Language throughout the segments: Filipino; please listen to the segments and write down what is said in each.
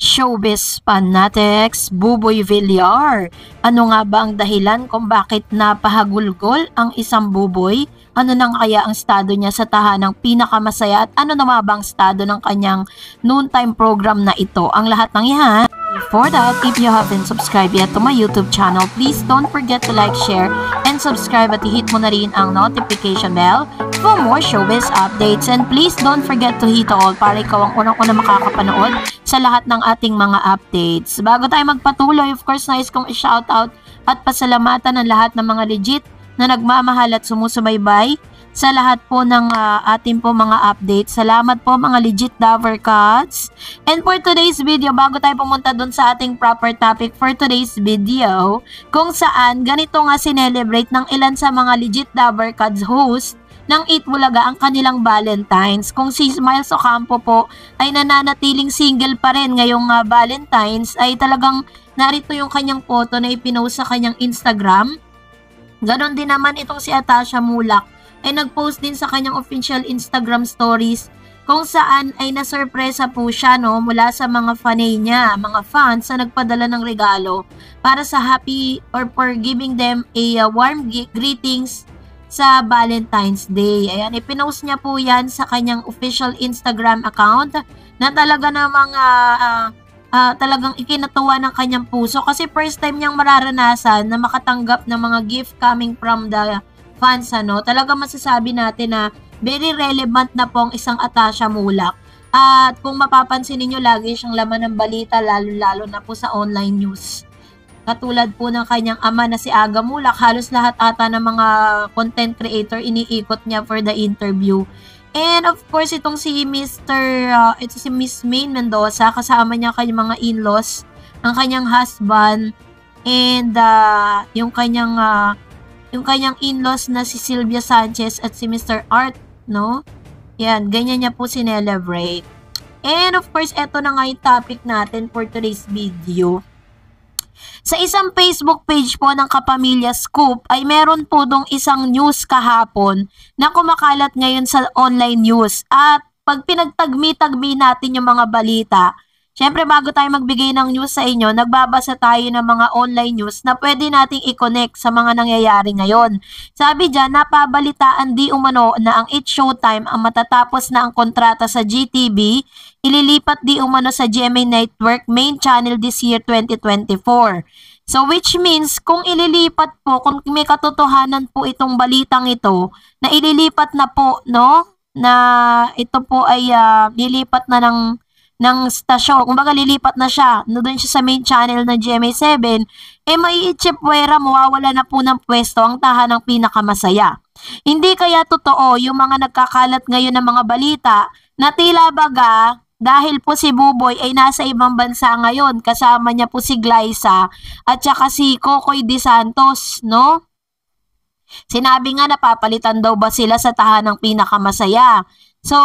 Showbiz fanatics, Buboy Villar. Ano nga ba ang dahilan kung bakit napahagulgol ang isang buboy? Ano nang kaya ang estado niya sa tahanang pinakamasaya at ano naman ba ang estado ng kanyang noontime program na ito? Ang lahat ng yan. Before that, if you haven't subscribed yet to my YouTube channel, please don't forget to like, share, and subscribe at i-hit mo na rin ang notification bell for more showbiz updates. And please don't forget to hit all para ikaw ang unang-unang makakapanood sa lahat ng ating mga updates. Bago tayo magpatuloy, of course, nais kong i-shoutout at pasalamatan ang lahat ng mga legit na nagmamahal at sumusubaybay sa lahat po ng ating po mga updates. Salamat po mga legit Dover Cats. And for today's video, bago tayo pumunta dun sa ating proper topic for today's video, kung saan ganito nga sinelebrate ng ilan sa mga legit Dover Cats host ng Eat Bulaga ang kanilang Valentines. Kung si Smiles Ocampo po ay nananatiling single pa rin ngayong Valentines, ay talagang narito yung kanyang photo na ipinost sa kanyang Instagram. Ganon din naman itong si Atasha Mulak ay nag-post din sa kanyang official Instagram stories kung saan ay nasurpresa po siya mula sa mga fanay niya, mga fans na nagpadala ng regalo para sa happy or for giving them a warm greetings sa Valentine's Day. Ayan, ipinost niya po yan sa kanyang official Instagram account na talaga namang talagang ikinatuwa ng kanyang puso kasi first time niyang mararanasan na makatanggap ng mga gift coming from the fans. Talaga masasabi natin na very relevant na po ang isang Atasha Mulak. At kung mapapansin niyo lagi siyang laman ng balita, lalo na po sa online news. Katulad po ng kanyang ama na si Aga Mulak, halos lahat ata ng mga content creator iniikot niya for the interview. And of course, itong si si Miss Maine Mendoza, kasama niya kanyang mga in-laws, ang kanyang husband, and yung kanyang in-laws na si Sylvia Sanchez at si Mr. Art, Yan, ganyan niya po sinelebrate. And of course, eto na nga yung topic natin for today's video. Sa isang Facebook page po ng Kapamilya Scoop ay meron po dong isang news kahapon na kumakalat ngayon sa online news. At pag pinagtagmi-tagmi natin yung mga balita, syempre bago tayo magbigay ng news sa inyo, nagbabasa tayo ng mga online news na pwede nating i-connect sa mga nangyayari ngayon. Sabi dyan, napabalitaan di umano na ang It's Showtime ang matatapos na ang kontrata sa GTV, ililipat di umano sa GMA Network main channel this year 2024. So which means kung ililipat po, kung may katotohanan po itong balitang ito, na ililipat na po, na ito po ay lilipat na ng stasyon, kumbaga lilipat na siya, doon siya sa main channel ng GMA7, may itsipwera, mawawala na po ng pwesto ang tahanang pinakamasaya. Hindi kaya totoo yung mga nagkakalat ngayon ng mga balita na tila baga dahil po si Buboy ay nasa ibang bansa ngayon, kasama niya po si Glyza at saka si Kokoy De Santos, Sinabi nga napapalitan daw ba sila sa tahanang pinakamasaya. So,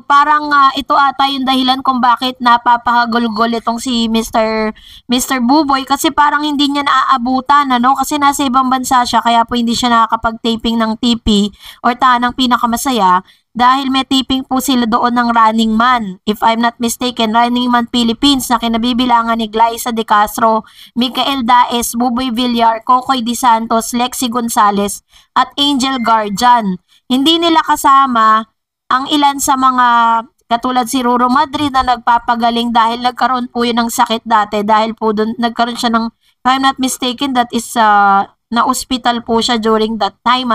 parang ito ata yung dahilan kung bakit napapahagulgol itong si Mr. Buboy kasi parang hindi niya naaabutan, kasi nasa ibang bansa siya kaya po hindi siya nakakapag-taping ng TP or tahanang pinakamasaya dahil may taping po sila doon ng Running Man. If I'm not mistaken, Running Man Philippines na kinabibilangan ni Glyza De Castro, Micael Daes, Buboy Villar, Kokoy De Santos, Lexi Gonzalez at Angel Guardian. Hindi nila kasama ang ilan sa mga katulad si Ruro Madrid na nagpapagaling dahil nagkaroon po yun ng sakit dati dahil po doon nagkaroon siya ng, if I'm not mistaken, that is na-hospital po siya during that time,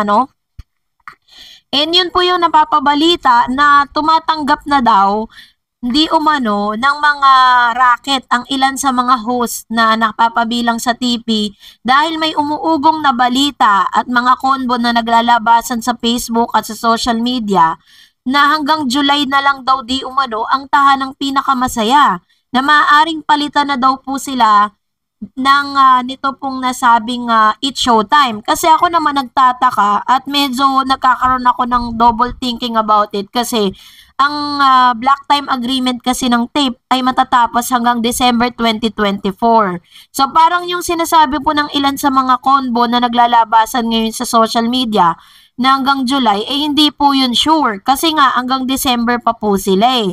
And yun po yung napapabalita na tumatanggap na daw hindi umano ng mga racket ang ilan sa mga host na napapabilang sa TV dahil may umuugong na balita at mga konbo na naglalabasan sa Facebook at sa social media na hanggang July na lang daw di umano ang tahanang pinakamasaya na maaaring palitan na daw po sila ng nito pong nasabing It's Showtime. Kasi ako naman nagtataka at medyo nagkakaroon ako ng double thinking about it kasi ang black time agreement kasi ng tape ay matatapos hanggang December 2024. So parang yung sinasabi po ng ilan sa mga konbo na naglalabasan ngayon sa social media na hanggang July, hindi po yun sure. Kasi nga hanggang December pa po sila .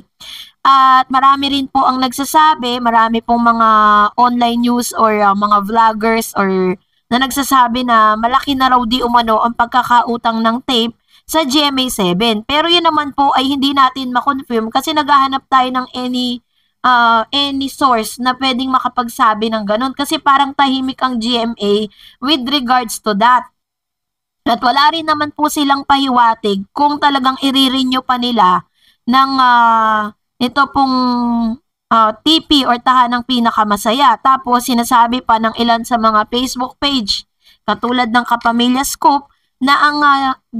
At marami rin po ang nagsasabi, marami pong mga online news or mga vloggers or na nagsasabi na malaki na raw di umano ang pagkakautang ng tape sa GMA7. Pero yun naman po ay hindi natin ma-confirm kasi naghahanap tayo ng any source na pwedeng makapagsabi ng ganun kasi parang tahimik ang GMA with regards to that. At wala rin naman po silang pahiwatig kung talagang i-renew pa nila ng ito pong TP or Tahanang Pinakamasaya. Tapos sinasabi pa ng ilan sa mga Facebook page katulad ng Kapamilya Scoop na ang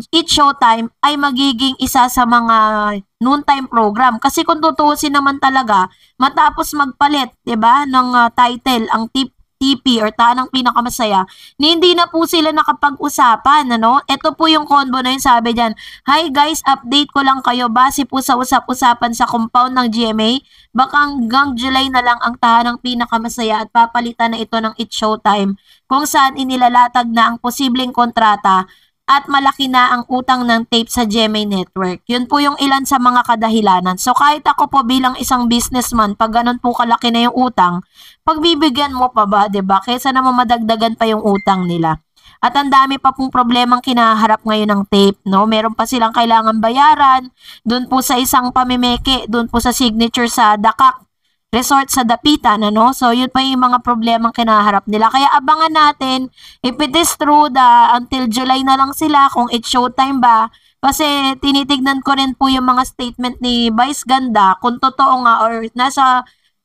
It's Showtime ay magiging isa sa mga noontime program. Kasi kung tutuusin naman talaga, matapos magpalit, 'di ba, ng title ang TP or Tahanang Pinakamasaya, hindi na po sila nakapag-usapan, ano? Ito po yung combo na yun, sabi diyan. Hi guys, update ko lang kayo base po sa usap-usapan sa compound ng GMA. Baka hanggang July na lang ang Tahanang Pinakamasaya at papalitan na ito ng It's Showtime kung saan inilalatag na ang posibleng kontrata at malaki na ang utang ng tape sa GMA Network. Yun po yung ilan sa mga kadahilanan. So kahit ako po bilang isang businessman, pag ganun po kalaki na yung utang, pagbibigyan mo pa ba, 'di ba? Kaysa naman madagdagan pa yung utang nila. At ang dami pa pong problemang kinaharap ngayon ng tape, no? Meron pa silang kailangan bayaran, doon po sa isang pamimeke, doon po sa signature sa Dakak Resort sa Dapitan, ano? So, yun pa yung mga problemang kinaharap nila. Kaya abangan natin, if it is true until July na lang sila, kung It's Showtime ba, kasi tinitignan ko rin po yung mga statement ni Vice Ganda, kung totoo nga or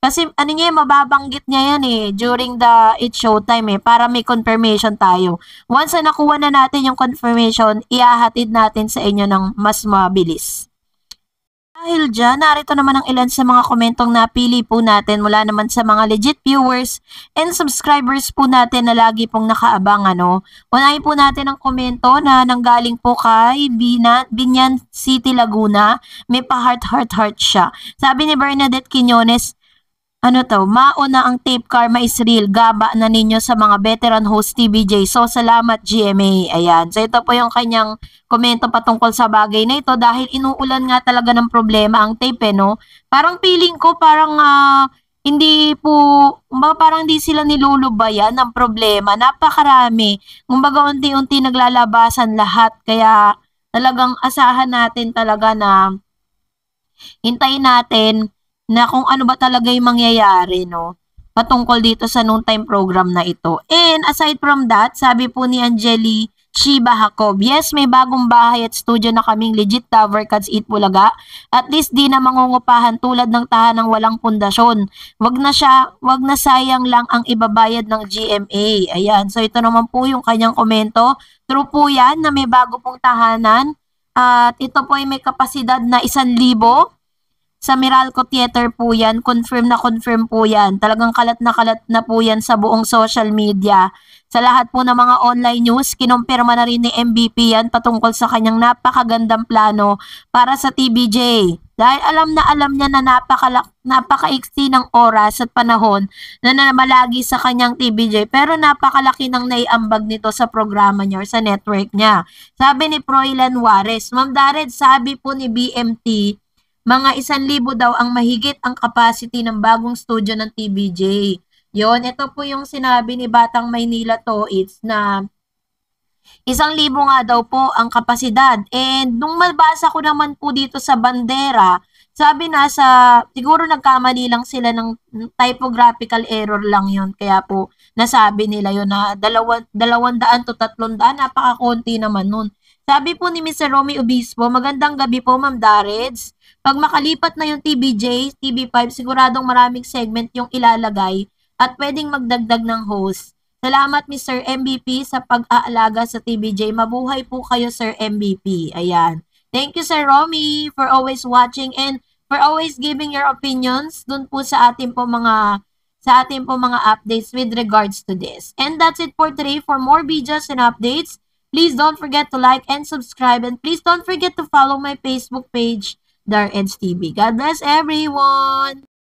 kasi ano niya, mababanggit niya yan during the It's Showtime para may confirmation tayo. Once na nakuha na natin yung confirmation, ihahatid natin sa inyo ng mas mabilis. Dahil dyan, narito naman ang ilan sa mga komentong napili po natin mula naman sa mga legit viewers and subscribers po natin na lagi pong nakaabang. Unahin po natin ang komento na nanggaling po kay Binyan City, Laguna. May pa-heart siya. Sabi ni Bernadette Quiñones, mauna ang tape karma is real. Gaba na ninyo sa mga veteran host TVJ. So, salamat GMA. Ayan. So, ito po yung kanyang komento patungkol sa bagay na ito dahil inuulan nga talaga ng problema ang tape, no? Parang feeling ko parang parang hindi sila nilulubayan ng problema. Napakarami. Kumbaga unti-unti naglalabasan lahat. Kaya talagang asahan natin talaga na hintayin natin na kung ano ba talaga yung mangyayari, no? Patungkol dito sa noontime program na ito. And aside from that, sabi po ni Angeli Shiba Jacob, yes, may bagong bahay at studio na kaming legit Tower Cats Eat Bulaga. At least di na mangungupahan tulad ng tahanang walang pundasyon. Wag na sayang lang ang ibabayad ng GMA. Ayan, so ito naman po yung kanyang komento. True po yan na may bago pong tahanan. At ito po ay may kapasidad na 1,000. Sa Meralco Theater po yan, confirm po yan. Talagang kalat na po yan sa buong social media. Sa lahat po ng mga online news, kinumpirma na rin ni MVP yan patungkol sa kanyang napakagandang plano para sa TVJ. Dahil alam niya na napakaiksi ng oras at panahon na namalagi sa kanyang TVJ. Pero napakalaki ng naiambag nito sa programa niya or sa network niya. Sabi ni Froilan Juarez, Ma'am Dared, sabi po ni BMT, mga 1,000 daw ang mahigit ang capacity ng bagong studio ng TVJ. Yon, ito po yung sinabi ni Batang Maynila Toits na 1,000 nga daw po ang kapasidad. And nung mabasa ko naman po dito sa bandera, sabi siguro nagkamali lang sila ng typographical error lang yon. Kaya po nasabi nila yon na 200 to 300, napakakunti naman nun. Sabi po ni Mr. Romy Obispo, magandang gabi po Ma'am Dareds. Pag makalipat na yung TVJ, TV5, siguradong maraming segment yung ilalagay at pwedeng magdagdag ng host. Salamat Mr. MVP sa pag-aalaga sa TVJ. Mabuhay po kayo Sir MVP. Ayan. Thank you Sir Romy for always watching and for always giving your opinions dun po sa ating po mga updates with regards to this. And that's it for today. For more videos and updates, please don't forget to like and subscribe and please don't forget to follow my Facebook page, Dareds TV. God bless everyone!